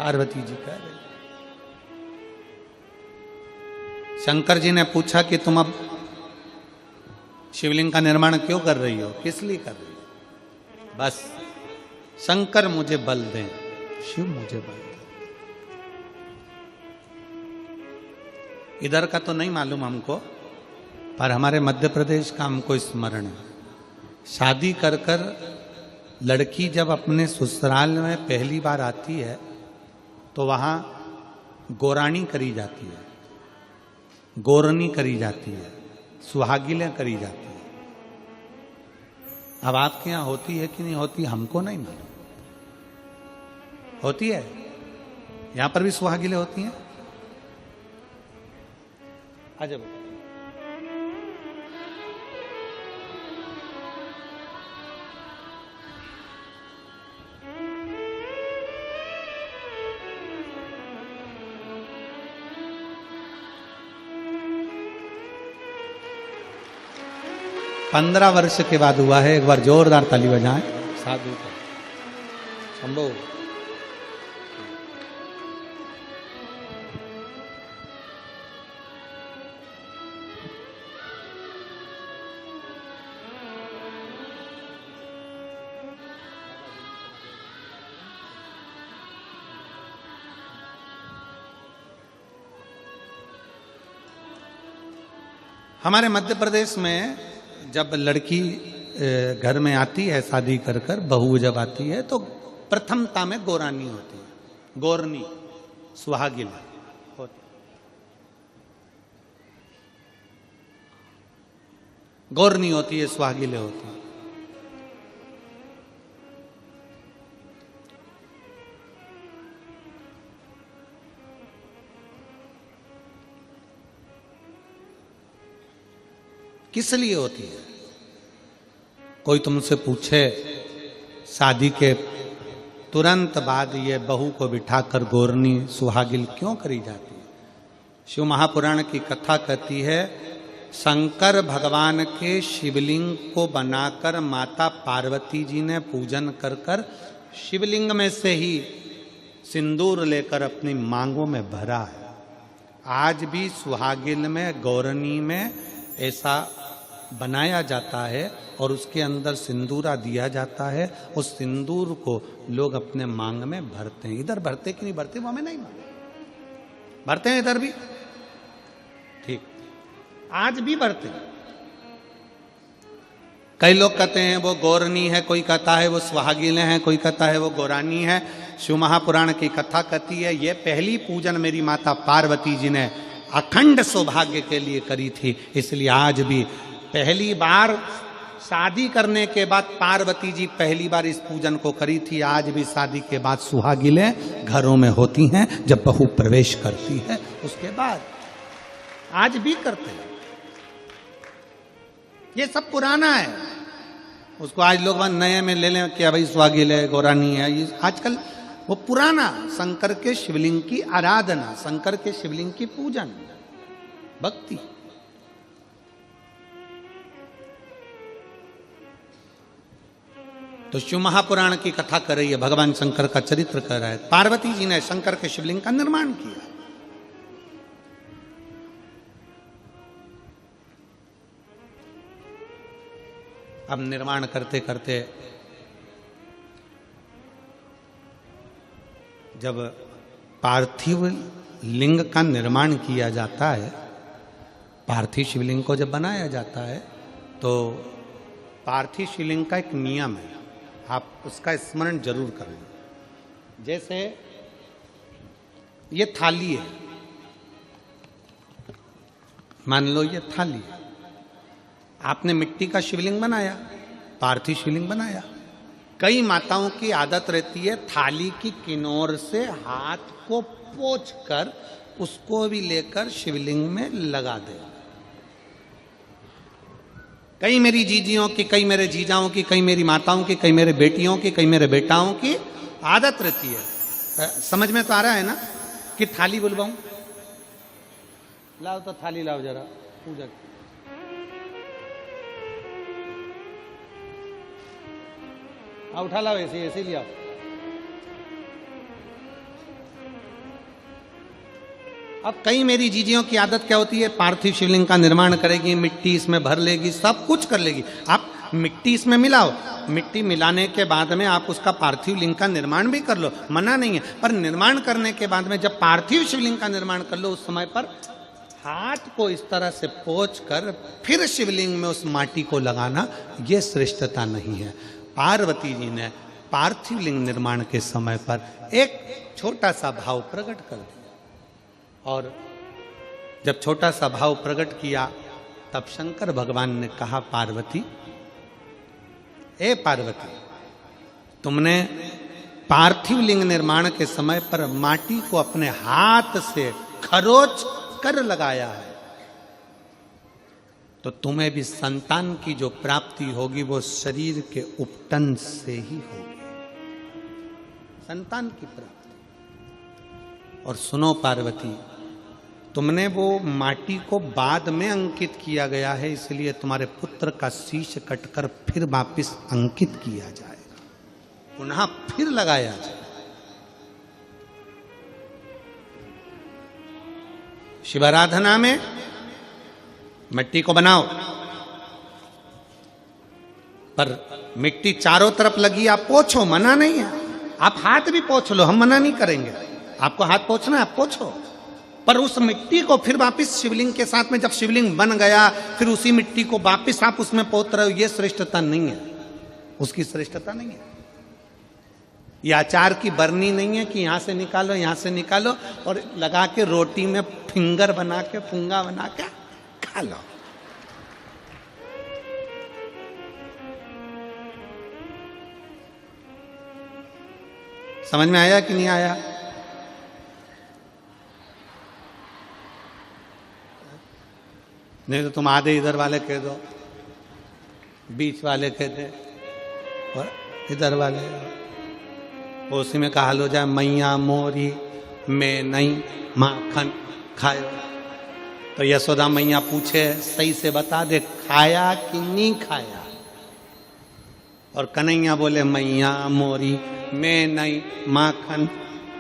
पार्वती जी कह रही। शंकर जी ने पूछा कि तुम अब शिवलिंग का निर्माण क्यों कर रही हो, किस लिए कर रही हो? बस शंकर मुझे बल दें, शिव मुझे बल दें। इधर का तो नहीं मालूम हमको, पर हमारे मध्य प्रदेश का हमको स्मरण है। शादी कर कर लड़की जब अपने ससुराल में पहली बार आती है तो वहां गोरानी करी जाती है, गोरनी करी जाती है, सुहागिलें करी जाती है। अब आपके यहां होती है कि नहीं होती हमको नहीं मालूम। होती है? यहां पर भी सुहागिलें होती हैं? अजब। पंद्रह वर्ष के बाद हुआ है। एक बार जोरदार ताली बजाएं साधु का संभव। हमारे मध्य प्रदेश में जब लड़की घर में आती है शादी कर कर, बहू जब आती है तो प्रथमता में गोरानी होती है, गोरनी सुहागिन होती। गोरनी होती है, सुहागिले होती है। किस लिए होती है? कोई तुमसे पूछे शादी के तुरंत बाद ये बहू को बिठाकर गोरनी सुहागिल क्यों करी जाती है? शिव महापुराण की कथा कहती है, शंकर भगवान के शिवलिंग को बनाकर माता पार्वती जी ने पूजन कर कर शिवलिंग में से ही सिंदूर लेकर अपनी मांगों में भरा है। आज भी सुहागिल में, गौरनी में ऐसा बनाया जाता है और उसके अंदर सिंदूरा दिया जाता है। उस सिंदूर को लोग अपने मांग में भरते हैं। इधर भरते कि नहीं भरते वो हमें नहीं मालूम। भरते हैं इधर भी? ठीक, आज भी भरते हैं। कई लोग कहते हैं वो गौरनी है, कोई कहता है वो सुहागिलें हैं, कोई कहता है वो गौरानी है। शिव महापुराण की कथा कहती है, ये पहली पूजन मेरी माता पार्वती जी ने अखंड सौभाग्य के लिए करी थी। इसलिए आज भी पहली बार शादी करने के बाद पार्वती जी पहली बार इस पूजन को करी थी। आज भी शादी के बाद सुहागिलें घरों में होती हैं, जब बहू प्रवेश करती है उसके बाद आज भी करते हैं। ये सब पुराना है, उसको आज लोग नए में ले लें कि भाई सुहागिल है, गौरानी है। ये आजकल वो पुराना शंकर के शिवलिंग की आराधना, शंकर के शिवलिंग की पूजन, भक्ति। तो शिव महापुराण की कथा कर रही है, भगवान शंकर का चरित्र कर रहा है। पार्वती जी ने शंकर के शिवलिंग का निर्माण किया। अब निर्माण करते करते जब पार्थिव लिंग का निर्माण किया जाता है, पार्थिव शिवलिंग को जब बनाया जाता है तो पार्थिव शिवलिंग का एक नियम है, आप उसका स्मरण जरूर करें। जैसे ये थाली है, मान लो ये थाली है, आपने मिट्टी का शिवलिंग बनाया, पार्थिव शिवलिंग बनाया। कई माताओं की आदत रहती है थाली की किनार से हाथ को पोंछकर उसको भी लेकर शिवलिंग में लगा दे। कई मेरी जीजियों की, कई मेरे जीजाओं की, कई मेरी माताओं की, कई मेरे बेटियों की, कई मेरे बेटाओं की आदत रहती है। समझ में तो आ रहा है ना कि थाली बुलवाऊं? लाओ तो थाली लाओ जरा पूजा की। उठा लाओ, ऐसे ऐसे लिया। अब कई मेरी जीजियों की आदत क्या होती है, पार्थिव शिवलिंग का निर्माण करेगी, मिट्टी इसमें भर लेगी, सब कुछ कर लेगी। आप मिट्टी इसमें मिलाओ, मिट्टी मिलाने के बाद में आप उसका पार्थिव लिंग का निर्माण भी कर लो, मना नहीं है। पर निर्माण करने के बाद में जब पार्थिव शिवलिंग का निर्माण कर लो, उस समय पर हाथ को इस तरह से पोंछ कर फिर शिवलिंग में उस माटी को लगाना, ये श्रेष्ठता नहीं है। पार्वती जी ने पार्थिव लिंग निर्माण के समय पर एक छोटा सा भाव प्रकट कर दिया, और जब छोटा सा भाव प्रकट किया तब शंकर भगवान ने कहा, पार्वती, ए पार्वती, तुमने पार्थिव लिंग निर्माण के समय पर माटी को अपने हाथ से खरोच कर लगाया है, तो तुम्हें भी संतान की जो प्राप्ति होगी वो शरीर के उपटन से ही होगी, संतान की प्राप्ति। और सुनो पार्वती, तुमने वो माटी को बाद में अंकित किया गया है, इसलिए तुम्हारे पुत्र का शीश कटकर फिर वापिस अंकित किया जाएगा, पुनः फिर लगाया जाएगा। शिवाराधना में मिट्टी को बनाओ, पर मिट्टी चारों तरफ लगी, आप पोंछो, मना नहीं है। आप हाथ भी पोंछ लो, हम मना नहीं करेंगे। आपको हाथ पोंछना है, आप पोंछो, पर उस मिट्टी को फिर वापस शिवलिंग के साथ में, जब शिवलिंग बन गया फिर उसी मिट्टी को वापस आप उसमें पोत रहे हो, ये श्रेष्ठता नहीं है, उसकी श्रेष्ठता नहीं है। ये अचार की बरनी नहीं है कि यहां से निकालो, यहां से निकालो और लगा के रोटी में फिंगर बना के, फुंगा बना के खा लो। समझ में आया कि नहीं आया? नहीं तो तुम आधे इधर वाले कह दो, बीच वाले कह दे और इधर वाले, उसी में कहा लो जाए, मैया मोरी में नहीं माखन खायो। तो यशोदा मैया पूछे, सही से बता दे, खाया कि नहीं खाया? और कन्हैया बोले, मैया मोरी में नहीं माखन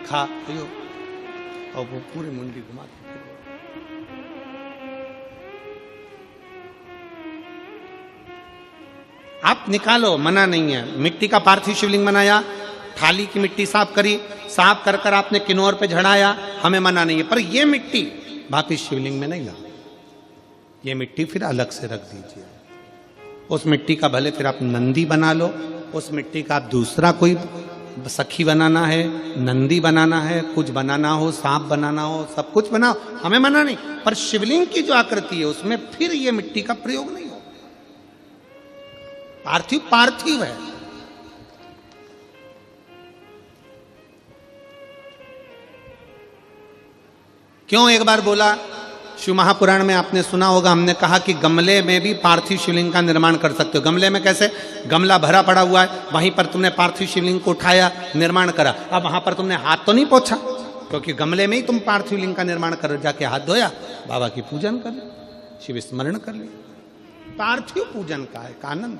खायो। और वो पूरी मुंडी घुमा के आप निकालो, मना नहीं है। मिट्टी का पार्थिव शिवलिंग बनाया, थाली की मिट्टी साफ करी, साफ कर कर आपने किन्नौर पे झड़ाया, हमें मना नहीं है। पर ये मिट्टी वापिस शिवलिंग में नहीं लाओ, ये मिट्टी फिर अलग से रख दीजिए। उस मिट्टी का भले फिर आप नंदी बना लो, उस मिट्टी का आप दूसरा कोई सखी बनाना है, नंदी बनाना है, कुछ बनाना हो, सांप बनाना हो, सब कुछ बनाओ, हमें मना नहीं। पर शिवलिंग की जो आकृति है उसमें फिर ये मिट्टी का प्रयोग नहीं हो। पार्थिव पार्थिव है। क्यों एक बार बोला, शिव महापुराण में आपने सुना होगा, हमने कहा कि गमले में भी पार्थिव शिवलिंग का निर्माण कर सकते हो। गमले में कैसे? गमला भरा पड़ा हुआ है, वहीं पर तुमने पार्थिव शिवलिंग को उठाया, निर्माण करा। अब वहां पर तुमने हाथ तो नहीं पोंछा, क्योंकि गमले में ही तुम पार्थिव लिंग का निर्माण कर, जाके हाथ धोया, बाबा की पूजन कर, शिव स्मरण कर लिया। पार्थिव पूजन का एक आनंद।